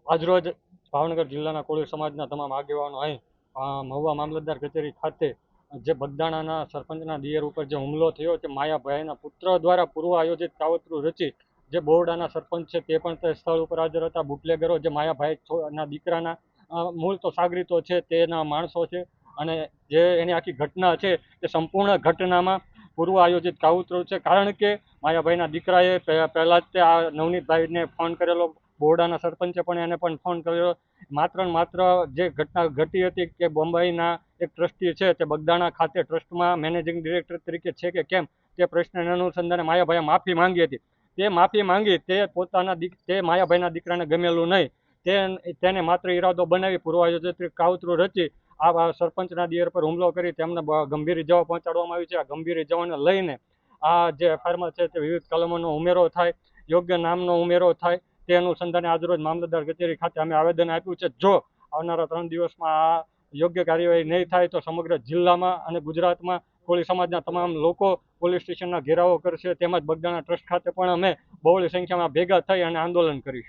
આજરોજ ભાવનગર જિલ્લાના કોળી સમાજના તમામ આગેવાનો અહીં મહુવા મામલતદાર કચેરી ખાતે જે બગદાણાના સરપંચના દિયર ઉપર જે હુમલો થયો તે માયાભાઈના પુત્ર દ્વારા પૂર્વ આયોજિત કાવતરું રચી જે બોરડાના સરપંચ છે તે પણ તે સ્થળ ઉપર હાજર હતા. બુટલેગરો જે માયાભાઈના દીકરાના મૂળ તો સાગરીતો છે તેના માણસો છે અને જે એની આખી ઘટના છે તે સંપૂર્ણ ઘટનામાં પૂર્વ આયોજિત કાવતરું છે. કારણ કે માયાભાઈના દીકરાએ પહેલા જ તે આ નવનીતભાઈને ફોન કરેલો, બોરડાના સરપંચે પણ એને પણ ફોન કર્યો. માત્ર ને માત્ર જે ઘટના ઘટી હતી કે બોમ્બેના એક ટ્રસ્ટી છે તે બગદાણા ખાતે ટ્રસ્ટમાં મેનેજિંગ ડિરેક્ટર તરીકે છે કે કેમ તે પ્રશ્નને અનુસંધાને માયાભાઈએ માફી માંગી હતી. તે માફી માંગી તે તે માયાભાઈના દીકરાને ગમેલું નહીં. તેને માત્ર ઈરાદો બનાવી પૂર્વ આયોજિત કાવતરું રચી આ સરપંચના દિયર પર હુમલો કરી તેમને ગંભીર ઇજાઓ પહોંચાડવામાં આવી છે. આ ગંભીર ઇજાઓને લઈને આ જે એફઆઈઆરમાં છે તે વિવિધ કલમોનો ઉમેરો થાય, યોગ્ય નામનો ઉમેરો થાય તે અનુસંધાને આજરોજ મામલતદાર કચેરી ખાતે અમે આવેદન આપ્યું છે. જો આવનારા 3 દિવસમાં આ યોગ્ય કાર્યવાહી નહીં થાય તો સમગ્ર જિલ્લામાં અને ગુજરાતમાં કોળી સમાજના તમામ લોકો પોલીસ સ્ટેશનના ઘેરાવો કરશે. તેમજ બગદાણા ટ્રસ્ટ ખાતે પણ અમે બહોળી સંખ્યામાં ભેગા થઈ અને આંદોલન કરીશું.